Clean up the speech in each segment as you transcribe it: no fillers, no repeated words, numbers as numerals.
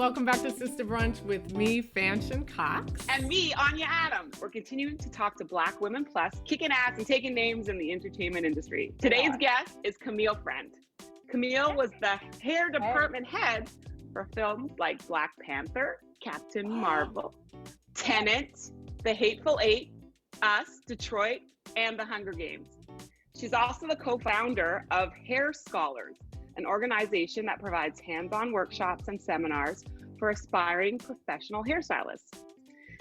welcome back to Sister Brunch with me, Fanshen Cox. And me, Anya Adams. We're continuing to talk to Black women plus, kicking ass and taking names in the entertainment industry. Today's guest is Camille Friend. Camille was the hair department head for films like Black Panther, Captain Marvel, Tenet, The Hateful Eight, Us, Detroit, and The Hunger Games. She's also the co-founder of Hairstylist, an organization that provides hands-on workshops and seminars for aspiring professional hairstylists.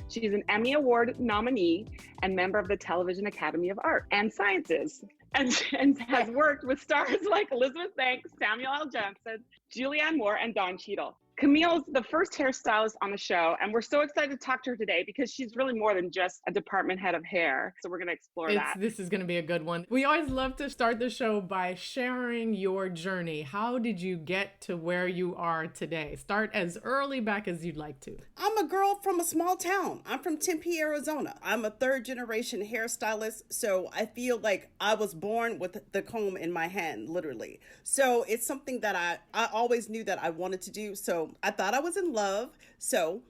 She's an Emmy Award nominee and member of the Television Academy of Art and Sciences, and has worked with stars like Elizabeth Banks, Samuel L. Jackson, Julianne Moore, and Don Cheadle. Camille's the first hairstylist on the show, and we're so excited to talk to her today because she's really more than just a department head of hair. So we're going to explore that. This is going to be a good one. We always love to start the show by sharing your journey. How did you get to where you are today? Start as early back as you'd like to. I'm a girl from a small town. I'm from Tempe, Arizona. I'm a third generation hairstylist, so I feel like I was born with the comb in my hand, literally. So it's something that I always knew that I wanted to do. So I thought I was in love, so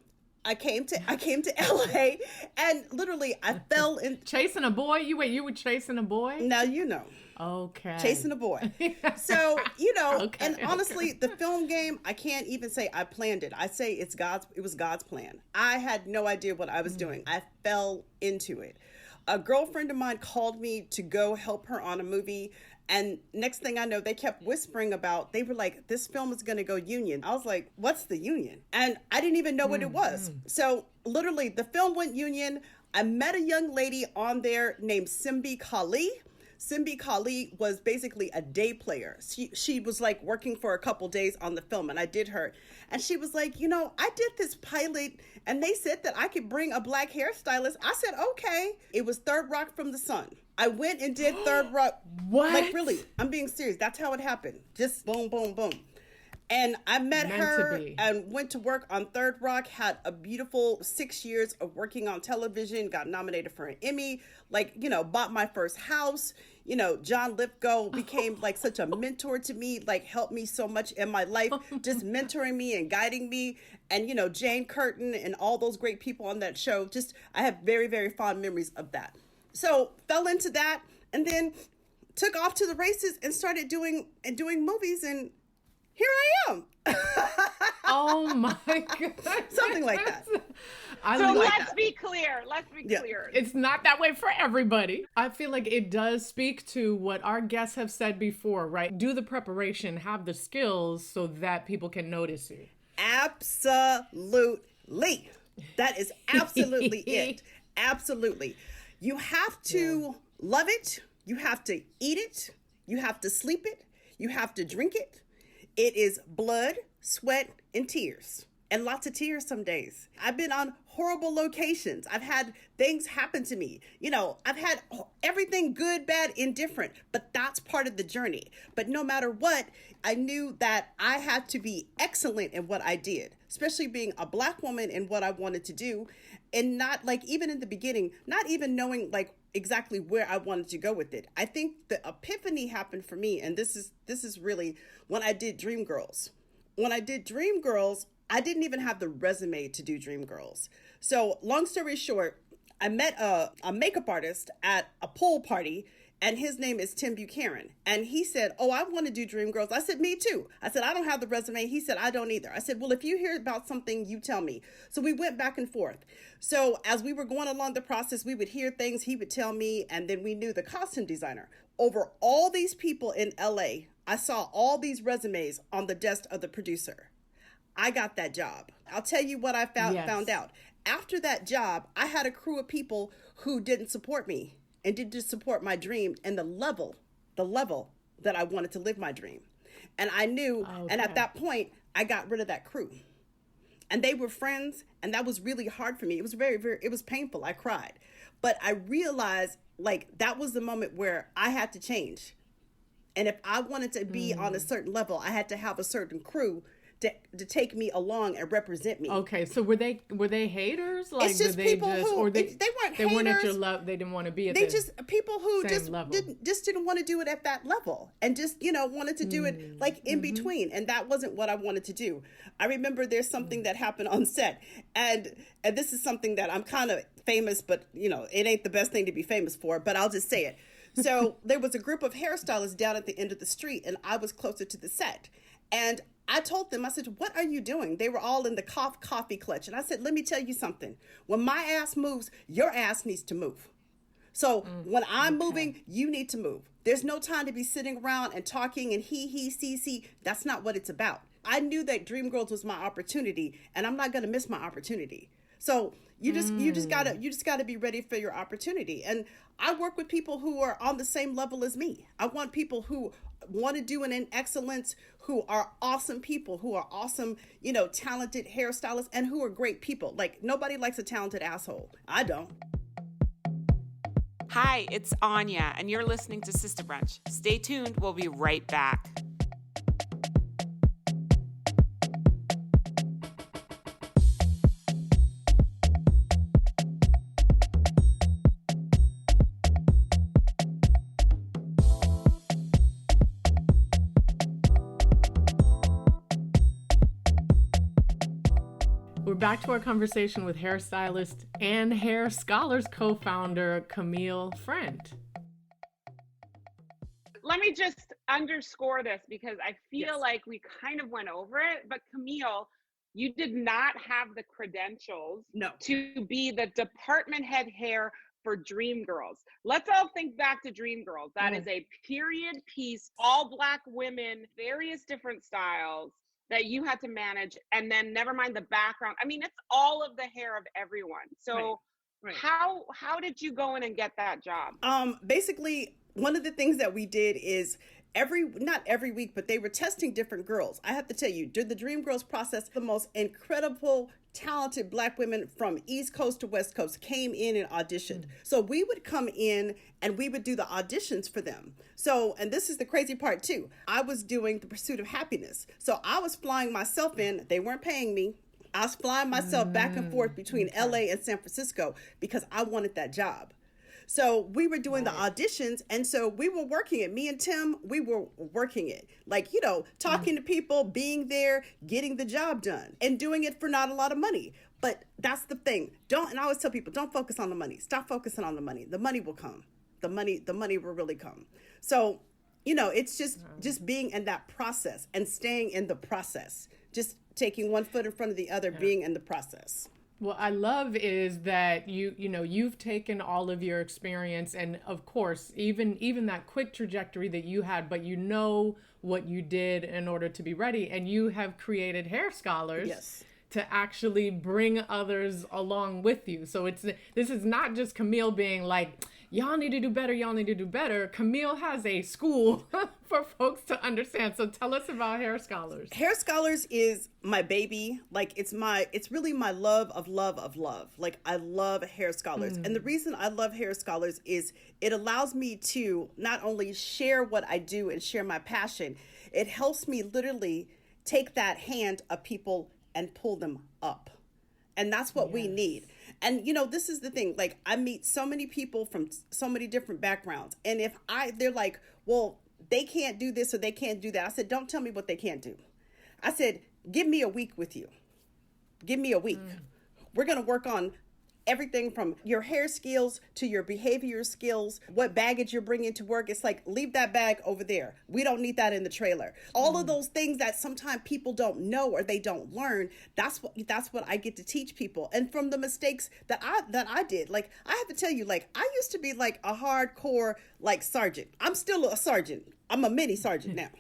I came to LA, and literally I fell in chasing a boy. You were chasing a boy. Now you know. Okay. Chasing a boy. So okay, and honestly, the film game, I can't even say I planned it. I say it was God's plan. I had no idea what I was doing. I fell into it. A girlfriend of mine called me to go help her on a movie. And next thing I know, they kept whispering about, they were like, this film is going to go union. I was like, what's the union? And I didn't even know what it was. So literally the film went union. I met a young lady on there named Simbi Kali. Simbi Kali was basically a day player. She was like working for a couple days on the film, and I did her. And she was like, I did this pilot and they said that I could bring a black hairstylist. I said, okay. It was Third Rock from the Sun. I went and did Third Rock. What? Like really, I'm being serious. That's how it happened. Just boom, boom, boom. And I met her and went to work on Third Rock, had a beautiful 6 years of working on television, got nominated for an Emmy, bought my first house. John Lithgow became like such a mentor to me, like helped me so much in my life, just mentoring me and guiding me. And, Jane Curtin and all those great people on that show, I have very, very fond memories of that. So fell into that and then took off to the races and started doing movies, and here I am. Oh my God. Something like that. Let's be clear. It's not that way for everybody. I feel like it does speak to what our guests have said before, right? Do the preparation, have the skills so that people can notice you. Absolutely. That is absolutely it. Absolutely. You have to love it. You have to eat it. You have to sleep it. You have to drink it. It is blood, sweat, and tears. And lots of tears some days. I've been on horrible locations. I've had things happen to me. I've had everything good, bad, indifferent. But that's part of the journey. But no matter what, I knew that I had to be excellent in what I did, especially being a black woman in what I wanted to do. And not even in the beginning, not even knowing exactly where I wanted to go with it. I think the epiphany happened for me, and this is really when I did Dreamgirls. When I did Dreamgirls, I didn't even have the resume to do Dreamgirls. So long story short, I met a makeup artist at a pool party, and his name is Tim Buchanan. And he said, oh, I want to do Dreamgirls. I said, me too. I said, I don't have the resume. He said, I don't either. I said, well, if you hear about something, you tell me. So we went back and forth. So as we were going along the process, we would hear things, he would tell me, and then we knew the costume designer. Over all these people in LA, I saw all these resumes on the desk of the producer. I got that job. I'll tell you what I found out. After that job, I had a crew of people who didn't support me and didn't support my dream and the level that I wanted to live my dream. And I knew, and at that point, I got rid of that crew. And they were friends, and that was really hard for me. It was very, very, it was painful. I cried. But I realized, that was the moment where I had to change. And if I wanted to be on a certain level, I had to have a certain crew to take me along and represent me. Okay, so were they haters? Like, It's just did they people just, who or they weren't they haters. weren't at your level. They didn't want to be at They the just people who same level. didn't want to do it at that level, and just wanted to do it like in between, and that wasn't what I wanted to do. I remember there's something that happened on set, and this is something that I'm kind of famous, but it ain't the best thing to be famous for, but I'll just say it. So there was a group of hairstylists down at the end of the street, and I was closer to the set, and I told them, I said, what are you doing? They were all in the coffee clutch. And I said, let me tell you something. When my ass moves, your ass needs to move. So when I'm moving, you need to move. There's no time to be sitting around and talking and he. That's not what it's about. I knew that Dreamgirls was my opportunity, and I'm not going to miss my opportunity. So you just gotta be ready for your opportunity. And I work with people who are on the same level as me. I want people who want to do it in excellence, who are awesome people, who are awesome, talented hairstylists, and who are great people. Like, nobody likes a talented asshole. I don't. Hi, it's Anya, and you're listening to Sister Brunch. Stay tuned. We'll be right back. We're back to our conversation with hairstylist and Hair Scholars co-founder Camille Friend. Let me just underscore this because I feel like we kind of went over it, but Camille, you did not have the credentials to be the department head hair for Dreamgirls. Let's all think back to Dreamgirls. That is a period piece, all Black women, various different styles that you had to manage, and then never mind the background. I mean, it's all of the hair of everyone. So right. How did you go in and get that job? Basically, one of the things that we did is not every week, but they were testing different girls. I have to tell you, during the Dreamgirls process, the most incredible, talented Black women from East Coast to West Coast came in and auditioned. So we would come in and we would do the auditions for them. So, and this is the crazy part too, I was doing The Pursuit of Happiness. So I was flying myself in, they weren't paying me. I was flying myself back and forth between LA and San Francisco because I wanted that job. So we were doing the auditions, and so we were working it. Me and Tim, we were working it. Like, talking to people, being there, getting the job done, and doing it for not a lot of money. But that's the thing. And I always tell people, don't focus on the money. Stop focusing on the money. The money will come. The money will really come. So, it's just being in that process and staying in the process. Just taking one foot in front of the other, being in the process. What I love is that you've taken all of your experience and, of course, even that quick trajectory that you had, but you know what you did in order to be ready, and you have created Hair Scholars to actually bring others along with you. So this is not just Camille being like, y'all need to do better, y'all need to do better. Camille has a school for folks to understand. So tell us about Hair Scholars. Hair Scholars is my baby. Like, it's really my love of love of love. Like, I love Hair Scholars. And the reason I love Hair Scholars is it allows me to not only share what I do and share my passion, it helps me literally take that hand of people and pull them up. And that's what we need. And, this is the thing, like, I meet so many people from so many different backgrounds. And they're like, well, they can't do this or they can't do that. I said, don't tell me what they can't do. I said, give me a week with you. Give me a week. We're going to work on everything from your hair skills to your behavior skills, what baggage you're bringing to work. It's like, leave that bag over there. We don't need that in the trailer. All of those things that sometimes people don't know or they don't learn, that's what I get to teach people. And from the mistakes that I did, like, I have to tell you, like, I used to be like a hardcore, like, sergeant. I'm still a sergeant. I'm a mini sergeant now.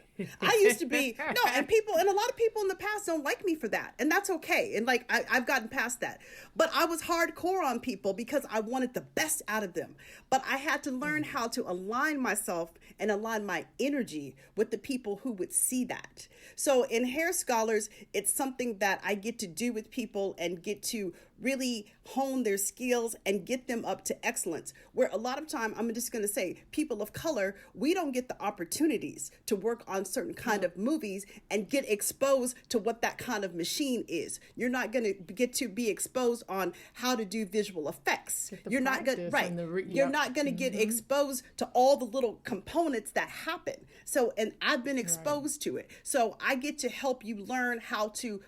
I used to be, and a lot of people in the past don't like me for that. And that's okay. And like, I've gotten past that. But I was hardcore on people because I wanted the best out of them. But I had to learn how to align myself and align my energy with the people who would see that. So in Hair Scholars, it's something that I get to do with people and get to really hone their skills and get them up to excellence. Where a lot of time, I'm just going to say, people of color, we don't get the opportunities to work on certain kind of movies and get exposed to what that kind of machine is. You're not going to get to be exposed on how to do visual effects. You're not going you're not going to get exposed to all the little components that happen. So, and I've been exposed to it. So I get to help you learn how to,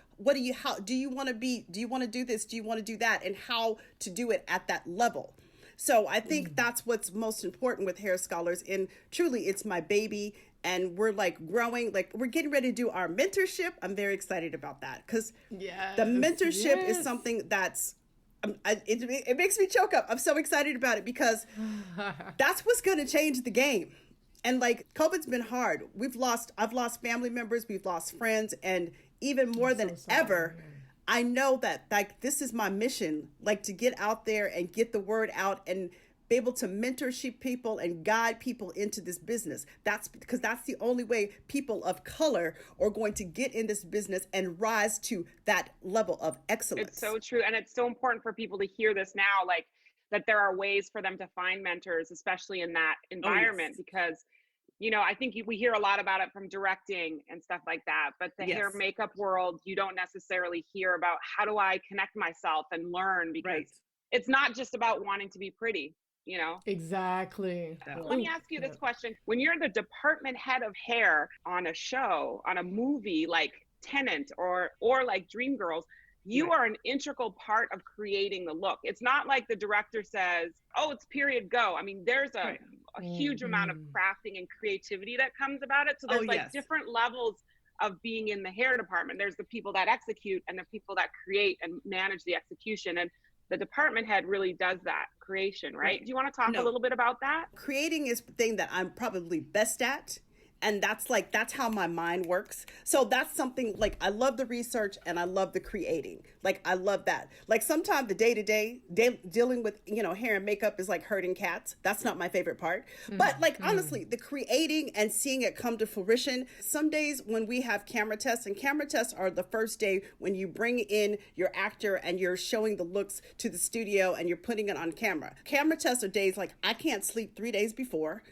how do you want to do this? Do you want to do that? And how to do it at that level. So I think that's what's most important with Hair Scholars. And truly, it's my baby. And we're like growing, like we're getting ready to do our mentorship. I'm very excited about that because the mentorship is something that's, it makes me choke up. I'm so excited about it because that's what's going to change the game. And like COVID's been hard. I've lost family members, we've lost friends, and even more than ever, I know that like this is my mission, like to get out there and get the word out and be able to mentorship people and guide people into this business. That's because that's the only way people of color are going to get in this business and rise to that level of excellence. It's so true. And it's so important for people to hear this now, like that there are ways for them to find mentors, especially in that environment, because you know, I think we hear a lot about it from directing and stuff like that, but the hair makeup world, you don't necessarily hear about how do I connect myself and learn, because it's not just about wanting to be pretty, you know? Exactly. Let me ask you this question. When you're the department head of hair on a show, on a movie like Tenet or like Dreamgirls, you are an integral part of creating the look. It's not like the director says, oh, it's period, go. I mean, there's a huge amount of crafting and creativity that comes about it. So there's different levels of being in the hair department. There's the people that execute and the people that create and manage the execution. And the department head really does that creation, right? Do you want to talk a little bit about that? Creating is the thing that I'm probably best at. And that's how my mind works. So that's something like I love the research and I love the creating. Like I love that. Like sometimes the day-to-day dealing with, you know, hair and makeup is like herding cats. That's not my favorite part. But like honestly, the creating and seeing it come to fruition. Some days when we have camera tests, and camera tests are the first day when you bring in your actor and you're showing the looks to the studio and you're putting it on camera. Camera tests are days like I can't sleep 3 days before.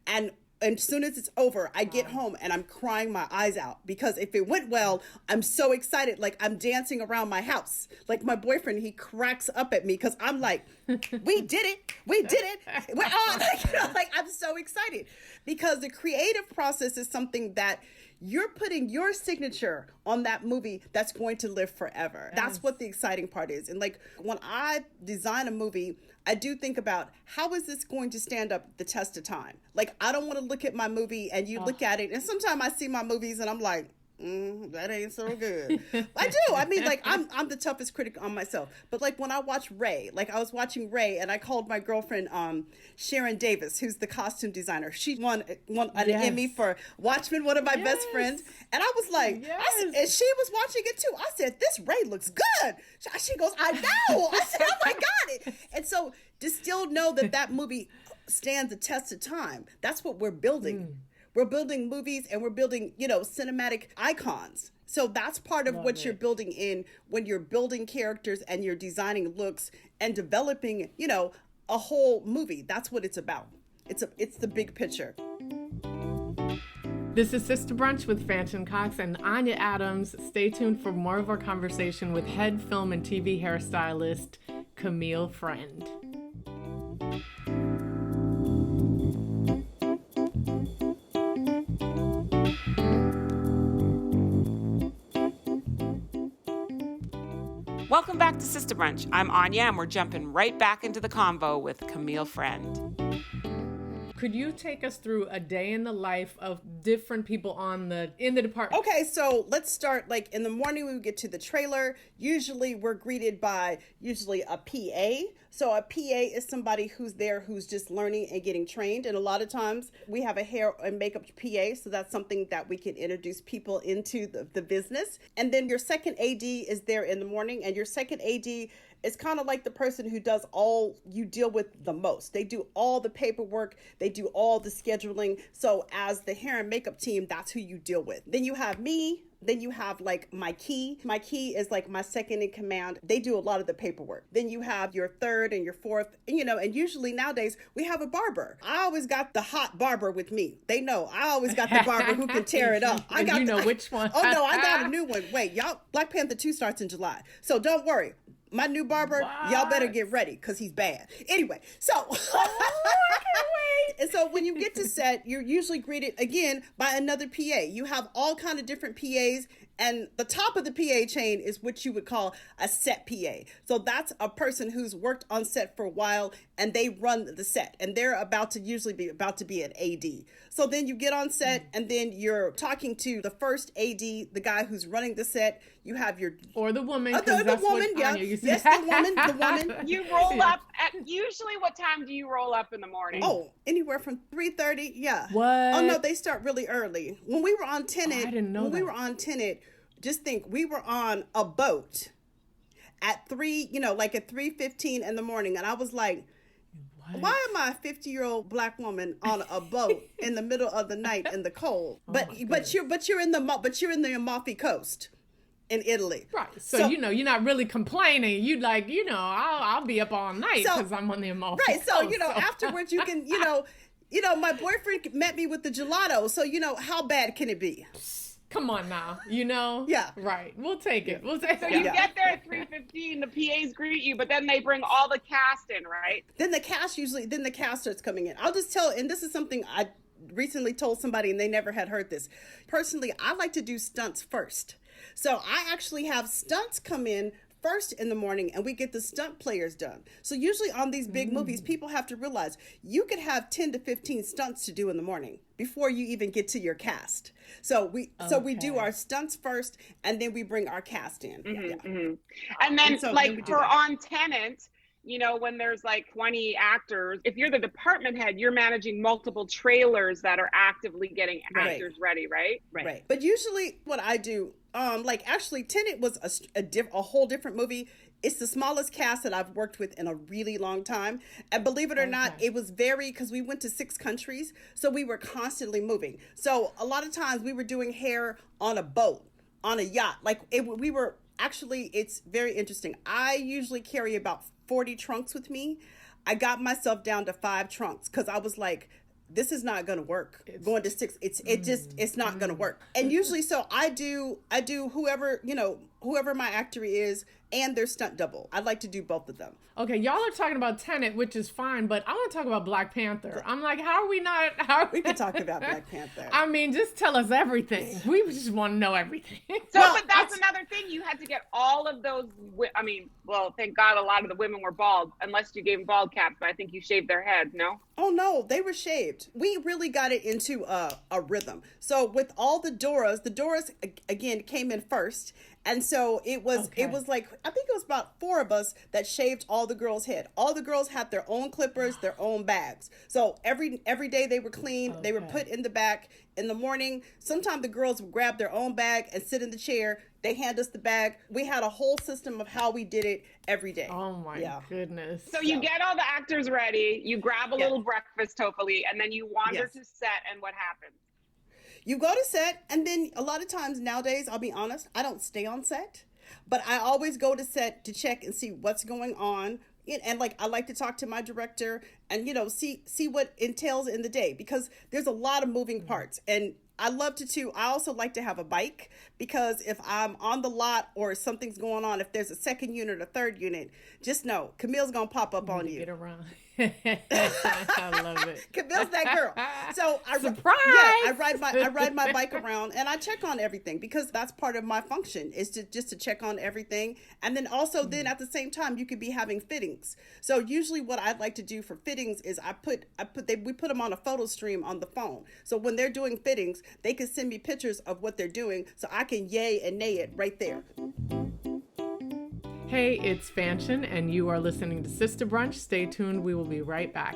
And as soon as it's over, I get home and I'm crying my eyes out because if it went well, I'm so excited. Like I'm dancing around my house. Like my boyfriend, he cracks up at me because I'm like, we did it. We did it. We're on. Like I'm so excited because the creative process is something that you're putting your signature on that movie that's going to live forever. That's what the exciting part is. And like when I design a movie, I do think about how is this going to stand up the test of time? Like, I don't want to look at my movie and you look at it. And sometimes I see my movies and I'm like, that ain't so good. I do. I mean, like, I'm the toughest critic on myself. But like when I watch Ray, like I was watching Ray and I called my girlfriend, Sharon Davis, who's the costume designer. She won an Emmy for Watchmen, one of my best friends. And I was like, and she was watching it too. I said, this Ray looks good. She goes, I know. I said, oh my God. And so to still know that movie stands the test of time, that's what we're building. We're building movies and we're building, you know, cinematic icons. So that's part of what you're building in when you're building characters and you're designing looks and developing, you know, a whole movie. That's what it's about. It's the big picture. This is Sister Brunch with Fanshen Cox and Anya Adams. Stay tuned for more of our conversation with head film and TV hairstylist Camille Friend. Welcome back to Sister Brunch. I'm Anya, and we're jumping right back into the convo with Camille Friend. Could you take us through a day in the life of different people in the department? Okay, so let's start like in the morning. We get to the trailer. Usually we're greeted by a PA. So a PA is somebody who's there who's just learning and getting trained. And a lot of times we have a hair and makeup PA. So that's something that we can introduce people into the business. And then your second AD is there in the morning. And your second AD is kind of like the person who does all you deal with the most. They do all the paperwork. They do all the scheduling. So as the hair and makeup team, that's who you deal with. Then you have me. Then you have like my key. My key is like my second in command. They do a lot of the paperwork. Then you have your third and your fourth, and usually nowadays we have a barber. I always got the hot barber with me. They know I always got the barber who can tear it up. Which one. Oh no, I got a new one. Wait, y'all, Black Panther 2 starts in July. So don't worry. My new barber, y'all better get ready because he's bad. Anyway, so I can't wait. And so when you get to set, you're usually greeted again by another PA. You have all kind of different PAs, and the top of the PA chain is what you would call a set PA. So that's a person who's worked on set for a while and they run the set, and they're usually about to be an AD. So then you get on set and then you're talking to the first AD, the guy who's running the set. You have your the woman. The woman, yeah. Yes, the woman. You roll up at usually what time do you roll up in the morning? Oh, anywhere from 3:30. Yeah. What? Oh no, they start really early. When we were on Tenet, I didn't know we were on Tenet, just think we were on a boat at 3:15 in the morning, and I was like, why am I a 50-year-old Black woman on a boat in the middle of the night in the cold? But you're in the Amalfi Coast in Italy. Right. So you're not really complaining. You like, I'll be up all night because I'm on the Amalfi Right. So, Coast, afterwards you can, my boyfriend met me with the gelato. So, how bad can it be? Come on now, Yeah. Right. We'll take it. We'll take So it. you get there at 3:15, the PAs greet you, but then they bring all the cast in, right? Then the cast starts coming in. I'll just tell, and this is something I recently told somebody and they never had heard this. Personally, I like to do stunts first. So I actually have stunts come in first in the morning and we get the stunt players done. So usually on these big movies, people have to realize you could have 10 to 15 stunts to do in the morning before you even get to your cast. So we do our stunts first and then we bring our cast in. And then for on Tenet, when there's like 20 actors, if you're the department head, you're managing multiple trailers that are actively getting actors ready, right? Right. But usually what I do, actually Tenet was a whole different movie. It's the smallest cast that I've worked with in a really long time. And believe it or not, it was because we went to 6 countries. So we were constantly moving. So a lot of times we were doing hair on a boat, on a yacht. It's very interesting. I usually carry about 40 trunks with me. I got myself down to 5 trunks because I was like, this is not going to work. Going to 6, it's not going to work. And usually, so I do whoever my actor is and their stunt double. I'd like to do both of them. Okay, y'all are talking about Tenet, which is fine, but I want to talk about Black Panther. I'm like, how are we not? We can talk about Black Panther. I mean, just tell us everything. We just want to know everything. But that's another thing. You had to get all of those. Thank God a lot of the women were bald, unless you gave them bald caps, but I think you shaved their heads, no? Oh, no, they were shaved. We really got it into a rhythm. So with all the Doras again came in first. And so it was like, I think it was about 4 of us that shaved all the girls' head. All the girls had their own clippers, their own bags. So every day they were cleaned. They were put in the back. In the morning, sometimes the girls would grab their own bag and sit in the chair. They hand us the bag. We had a whole system of how we did it every day. Oh my goodness. So you get all the actors ready. You grab a little breakfast, hopefully, and then you wander to set, and what happens? You go to set, and then a lot of times nowadays, I'll be honest, I don't stay on set, but I always go to set to check and see what's going on. And I like to talk to my director and, see what entails in the day, because there's a lot of moving parts. And I love to I also like to have a bike, because if I'm on the lot or something's going on, if there's a second unit or third unit, just know Camille's going to pop up on you. Get around. I love it. Camille's that girl. So I ride my bike around and I check on everything, because that's part of my function, is to check on everything. And then also then at the same time you could be having fittings. So usually what I'd like to do for fittings is we put them on a photo stream on the phone. So when they're doing fittings, they can send me pictures of what they're doing so I can yay and nay it right there. Hey, it's Fanshen, and you are listening to Sister Brunch. Stay tuned. We will be right back.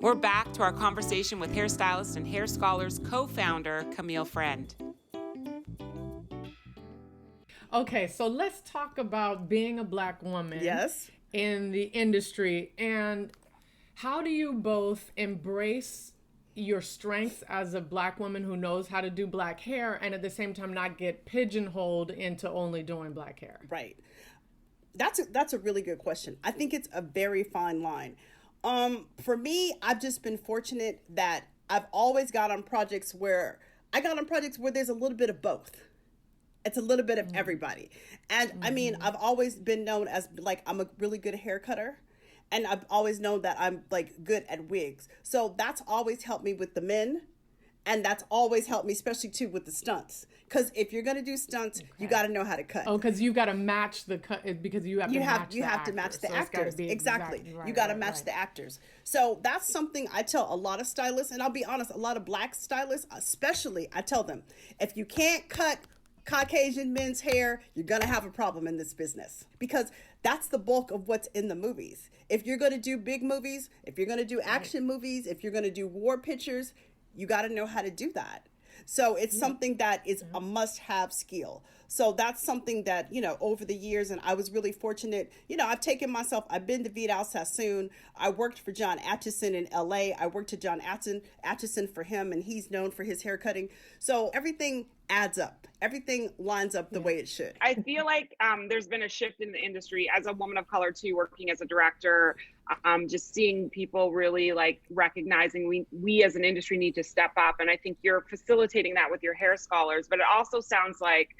We're back to our conversation with hairstylist and Hair Scholars co-founder Camille Friend. Okay, so let's talk about being a Black woman. Yes. In the industry, and how do you both embrace your strengths as a Black woman who knows how to do Black hair, and at the same time not get pigeonholed into only doing Black hair? Right. That's a really good question. I think it's a very fine line. For me, I've just been fortunate that I've always got on projects where there's a little bit of both. It's a little bit of everybody. And I mean, I've always been known as like, I'm a really good hair cutter. And I've always known that I'm like good at wigs. So that's always helped me with the men. And that's always helped me, especially too, with the stunts. Because if you're going to do stunts, you got to know how to cut. Oh, because you got to match the cut, because you have to match the actors. Exactly. You got to match the actors. So that's something I tell a lot of stylists. And I'll be honest, a lot of Black stylists, especially, I tell them, if you can't cut Caucasian men's hair, you're going to have a problem in this business, because that's the bulk of what's in the movies. If you're going to do big movies, if you're going to do action movies, if you're going to do war pictures, you got to know how to do that. So it's something that is a must-have skill. So that's something that, over the years, and I was really fortunate, I've been to Vidal Sassoon. I worked for John Atchison in LA. I worked to John Atchison for him, and he's known for his hair cutting. So everything adds up. Everything lines up the way it should. I feel like there's been a shift in the industry as a woman of color too, working as a director, just seeing people really like recognizing we as an industry need to step up. And I think you're facilitating that with your hair scholars, but it also sounds like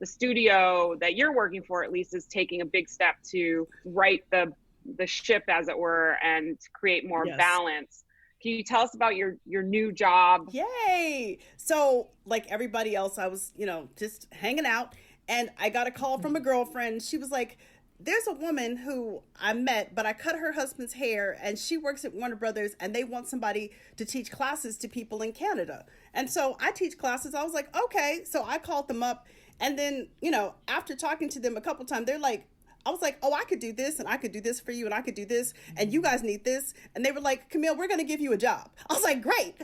the studio that you're working for, at least, is taking a big step to right the ship, as it were, and create more balance. Can you tell us about your new job? Yay! So, like everybody else, I was, just hanging out, and I got a call from a girlfriend. She was like, there's a woman who I met, but I cut her husband's hair, and she works at Warner Brothers, and they want somebody to teach classes to people in Canada. And so I teach classes. I was like, okay. So I called them up, and then, after talking to them a couple times, I was like, oh, I could do this, and I could do this for you, and I could do this, and you guys need this. And they were like, Camille, we're going to give you a job. I was like, great.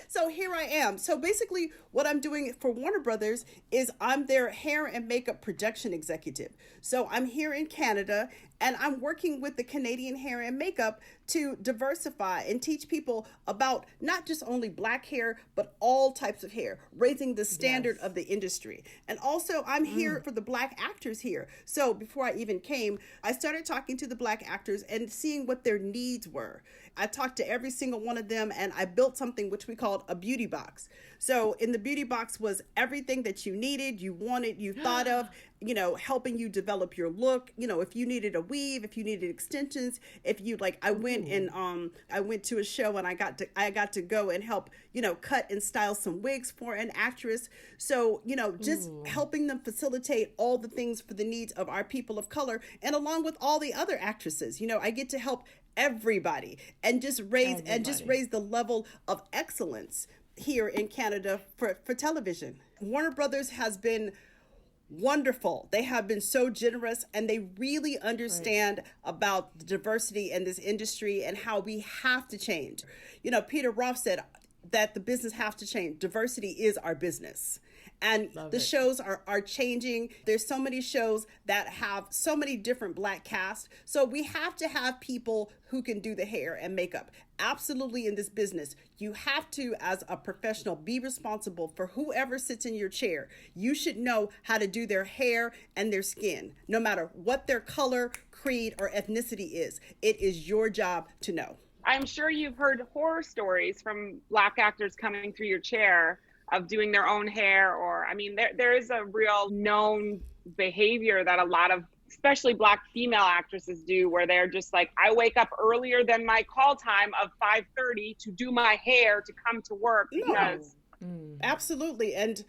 so here I am. So basically what I'm doing for Warner Brothers is I'm their hair and makeup production executive. So I'm here in Canada, and I'm working with the Canadian hair and makeup to diversify and teach people about not just only Black hair, but all types of hair, raising the standard of the industry. And also I'm here for the Black actors here. So before I even came, I started talking to the Black actors and seeing what their needs were. I talked to every single one of them, and I built something which we called a beauty box. So in the beauty box was everything that you needed, you wanted, you thought of, helping you develop your look. If you needed a weave, if you needed extensions, if you I went to a show, and I got to go and help, cut and style some wigs for an actress. So, just helping them facilitate all the things for the needs of our people of color, and along with all the other actresses, I get to help everybody and just raise the level of excellence here in Canada for television. Warner Brothers has been wonderful. They have been so generous, and they really understand about the diversity in this industry and how we have to change. Peter Roth said that the business has to change. Diversity is our business. And shows are changing. There's so many shows that have so many different Black casts. So we have to have people who can do the hair and makeup. Absolutely, in this business, you have to, as a professional, be responsible for whoever sits in your chair. You should know how to do their hair and their skin, no matter what their color, creed, or ethnicity is. It is your job to know. I'm sure you've heard horror stories from Black actors coming through your chair of doing their own hair, or there is a real known behavior that a lot of especially Black female actresses do, where they're just like, I wake up earlier than my call time of 5:30 to do my hair to come to work because absolutely. And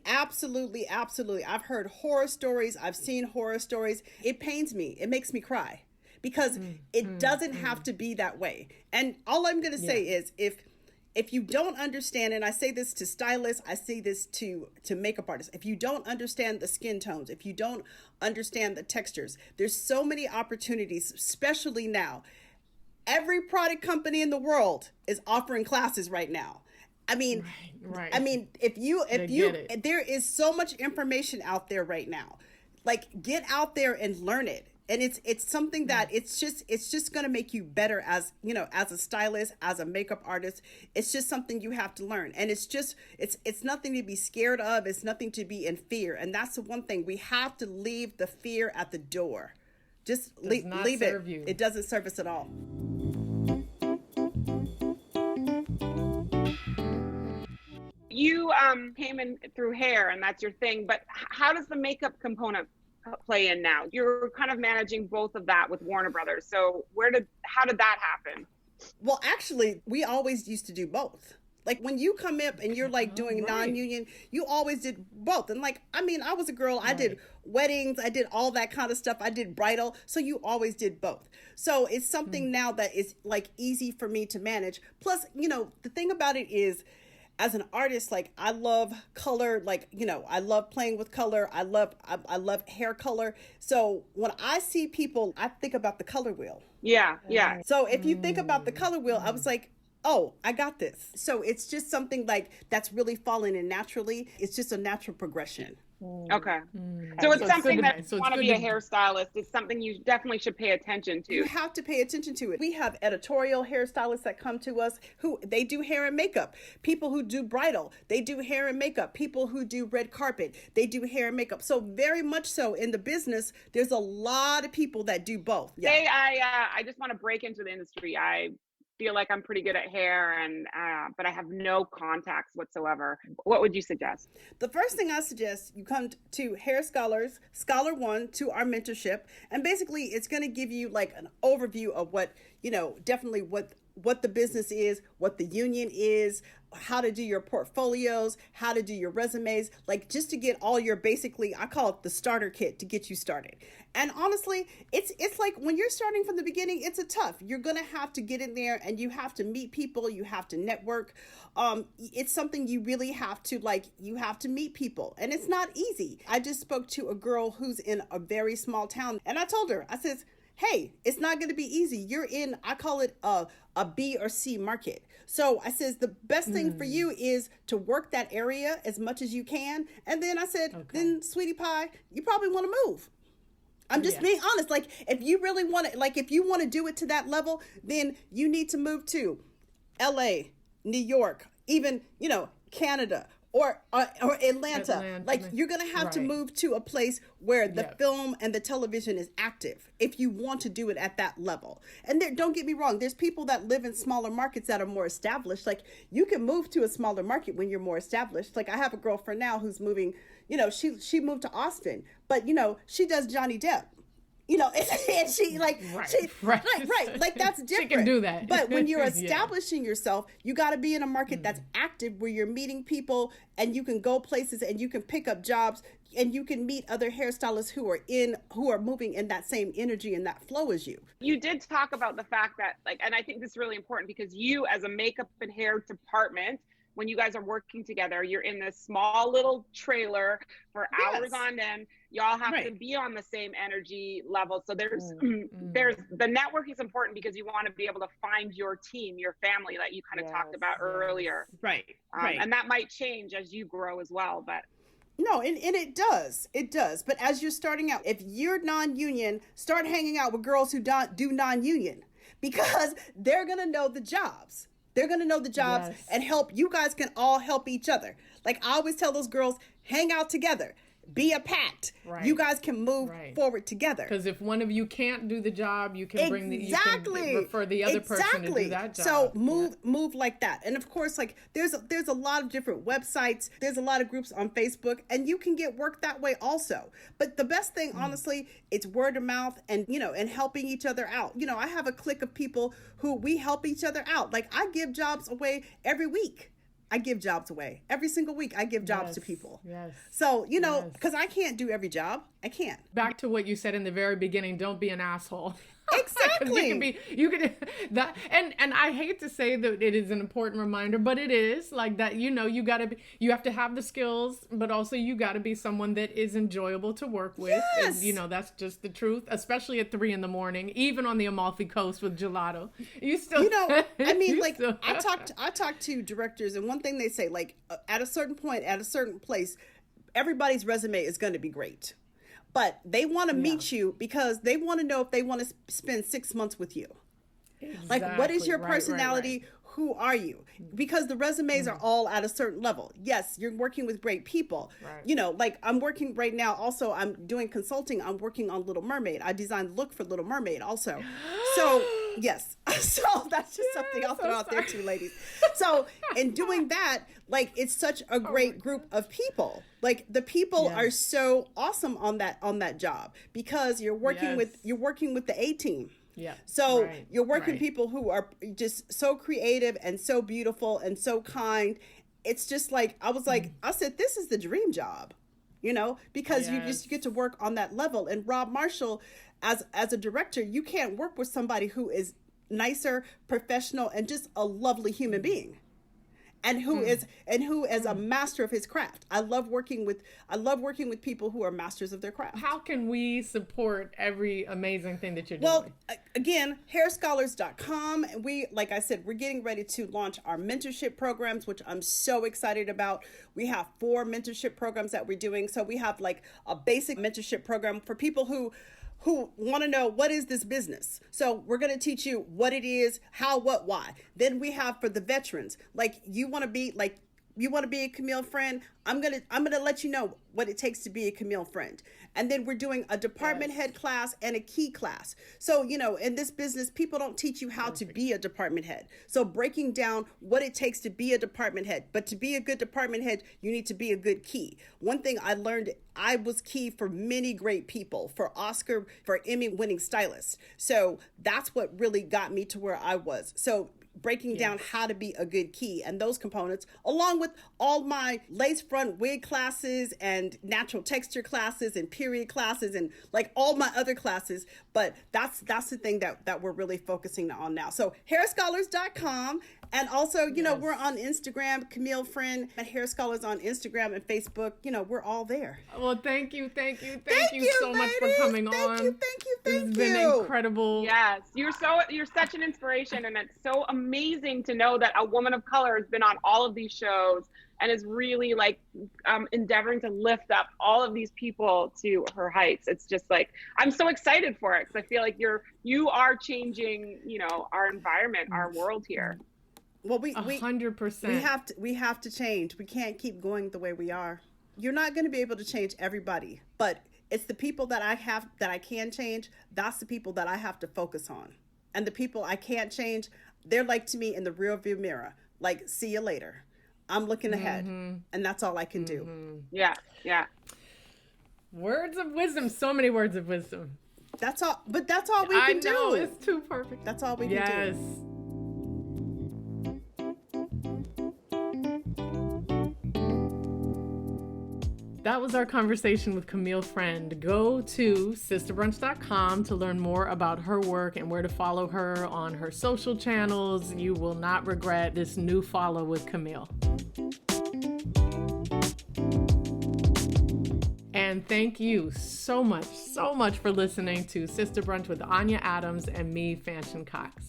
absolutely. I've heard horror stories. I've seen horror stories. It pains me. It makes me cry, because it doesn't have to be that way. And all I'm going to say is if you don't understand, and I say this to stylists, I say this to makeup artists, if you don't understand the skin tones, if you don't understand the textures, there's so many opportunities, especially now. Every product company in the world is offering classes right now. I mean, Right. I mean, there is so much information out there right now. Like, get out there and learn it. And it's something that it's just going to make you better as, you know, as a stylist, as a makeup artist. It's just something you have to learn. And it's nothing to be scared of. It's nothing to be in fear. And that's the one thing. We have to leave the fear at the door. Just leave it. You. It doesn't serve us at all. You came in through hair, and that's your thing, but how does the makeup component play in now? You're kind of managing both of that with Warner Brothers. So how did that happen? Well, actually, we always used to do both. Like, when you come up and you're like doing non-union, you always did both. And like, I mean, I was a girl, I did weddings, I did all that kind of stuff. I did bridal. So you always did both. So it's something now that is like easy for me to manage. Plus, you know, the thing about it is, as an artist, like, I love color, like, you know, I love playing with color. I love hair color. So when I see people, I think about the color wheel. Yeah. So if you think about the color wheel, I was like, oh, I got this. So it's just something like that's really falling in naturally. It's just a natural progression. Okay. So it's something that if you want to be a hairstylist, it's something you definitely should pay attention to. You have to pay attention to it. We have editorial hairstylists that come to us who they do hair and makeup. People who do bridal, they do hair and makeup. People who do red carpet, they do hair and makeup. So very much so in the business, there's a lot of people that do both. Yeah. Say I just want to break into the industry. I feel like I'm pretty good at hair, and but I have no contacts whatsoever. What would you suggest? The first thing I suggest, you come to Hair Scholars, Scholar One, to our mentorship, and basically it's going to give you like an overview of what, you know, definitely what the business is, what the union is, how to do your portfolios, how to do your resumes, like just to get all your basically, I call it the starter kit to get you started. And honestly, it's like when you're starting from the beginning, it's tough. You're going to have to get in there and you have to meet people. You have to network. It's something you really have to you have to meet people, and it's not easy. I just spoke to a girl who's in a very small town, and I told her, I says, hey, it's not going to be easy. You're in, I call it a B or C market. So I says, the best thing for you is to work that area as much as you can. And then I said, then sweetie pie, you probably want to move. I'm just being honest. Like, if you really want to, like, if you want to do it to that level, then you need to move to LA, New York, even, you know, Canada, or Atlanta. Like, you're going to have to move to a place where the film and the television is active if you want to do it at that level. And there, don't get me wrong, there's people that live in smaller markets that are more established. Like, you can move to a smaller market when you're more established. Like, I have a girlfriend now who's moving, you know, she moved to Austin, but, you know, she does Johnny Depp. You know, and she like, like that's different. She can do that. But when you're establishing yourself, you got to be in a market that's active, where you're meeting people and you can go places and you can pick up jobs and you can meet other hairstylists who are moving in that same energy and that flow as you. You did talk about the fact that, like, and I think this is really important because you, as a makeup and hair department, when you guys are working together, you're in this small little trailer for hours on end. Y'all have to be on the same energy level. So there's the network is important because you want to be able to find your team, your family that you kind of talked about earlier. Right. And that might change as you grow as well. But no, and it does. It does. But as you're starting out, if you're non-union, start hanging out with girls who do non-union, because they're going to know the jobs. They're going to know the jobs and help. You guys can all help each other. Like, I always tell those girls, hang out together. Be a pact. Right. You guys can move forward together. Because if one of you can't do the job, you can bring you can refer the other person to do that job. So move like that. And of course, like, there's a lot of different websites. There's a lot of groups on Facebook, and you can get work that way also. But the best thing, honestly, it's word of mouth and, you know, and helping each other out. You know, I have a clique of people who we help each other out. Like, I give jobs away every week. I give jobs away every single week. I give jobs to people. So, you know, because I can't do every job. I can't. Back to what you said in the very beginning, don't be an asshole. Exactly. You could that, and I hate to say that it is an important reminder, but it is like that. You know, you have to have the skills, but also you got to be someone that is enjoyable to work with. Yes. And, you know, that's just the truth, especially at 3 a.m, even on the Amalfi Coast with gelato. You still, You know, I mean, you like still- I talked to directors, and one thing they say, like at a certain point, at a certain place, everybody's resume is going to be great, but they want to meet you because they want to know if they want to spend 6 months with you. Like, what is Exactly. your Right, personality? right. Who are you? Because the resumes are all at a certain level. Yes, you're working with great people. Right. You know, like I'm working right now. Also, I'm doing consulting. I'm working on Little Mermaid. I designed the look for Little Mermaid also. So yes, so that's just something I'll throw out there too, ladies. So in doing that, like it's such a great group of people. Like the people are so awesome on that job because you're working with the A team. Yeah. So right, you're working right. people who are just so creative and so beautiful and so kind. It's just like, I said, this is the dream job, you know, because you just get to work on that level. And Rob Marshall, as a director, you can't work with somebody who is nicer, professional, and just a lovely human being. And who is a master of his craft. I love working with people who are masters of their craft. How can we support every amazing thing that you're doing? Well, again, hairstylist.com. And like I said, we're getting ready to launch our mentorship programs, which I'm so excited about. We have 4 mentorship programs that we're doing. So we have like a basic mentorship program for people who want to know, what is this business? So we're going to teach you what it is, how, what, why. Then we have for the veterans, like you want to be a Camille Friend. I'm going to let you know what it takes to be a Camille Friend. And then we're doing a department head class and a key class. So, you know, in this business, people don't teach you how to be a department head. So breaking down what it takes to be a department head. But to be a good department head, you need to be a good key. One thing I learned, I was key for many great people, for Emmy winning stylists. So that's what really got me to where I was. So breaking down how to be a good key and those components, along with all my lace front wig classes and natural texture classes and period classes and like all my other classes. But that's the thing that we're really focusing on now. So hairscholars.com. And also, you know, we're on Instagram, Camille Friend, and Hair Scholars on Instagram and Facebook. You know, we're all there. Well, thank you so much for coming on. Thank you. This has been incredible. Yes, you're such an inspiration, and it's so amazing to know that a woman of color has been on all of these shows and is really like endeavoring to lift up all of these people to her heights. It's just like, I'm so excited for it because I feel like you are changing, you know, our environment, our world here. Well, we 100%. We have to change. We can't keep going the way we are. You're not going to be able to change everybody, but it's the people that I can change. That's the people that I have to focus on. And the people I can't change, they're like to me in the rearview mirror. Like, see you later. I'm looking ahead, and that's all I can do. Yeah. Words of wisdom. So many words of wisdom. That's all. But that's all we can do. I know, it's too perfect. That's all we can do. Yes. That was our conversation with Camille Friend. Go to sisterbrunch.com to learn more about her work and where to follow her on her social channels. You will not regret this new follow with Camille. And thank you so much for listening to Sister Brunch with Anya Adams and me, Fanshen Cox.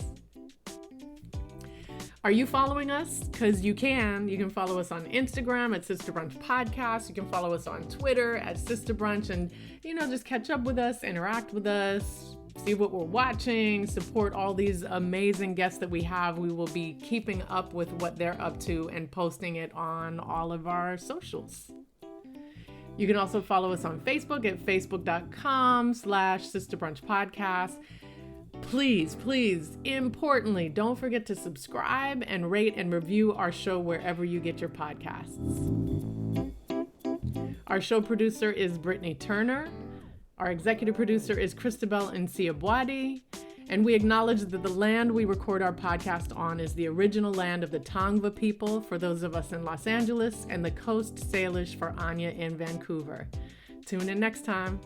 Are you following us? Because you can follow us on Instagram at Sister Brunch Podcast. You can follow us on Twitter at Sister Brunch and, you know, just catch up with us, interact with us, see what we're watching, support all these amazing guests that we have. We will be keeping up with what they're up to and posting it on all of our socials. You can also follow us on Facebook at facebook.com/Sister Brunch Podcast. Please, importantly, don't forget to subscribe and rate and review our show wherever you get your podcasts. Our show producer is Brittany Turner. Our executive producer is Christabel Nsiabwadi. And we acknowledge that the land we record our podcast on is the original land of the Tongva people for those of us in Los Angeles and the Coast Salish for Anya in Vancouver. Tune in next time.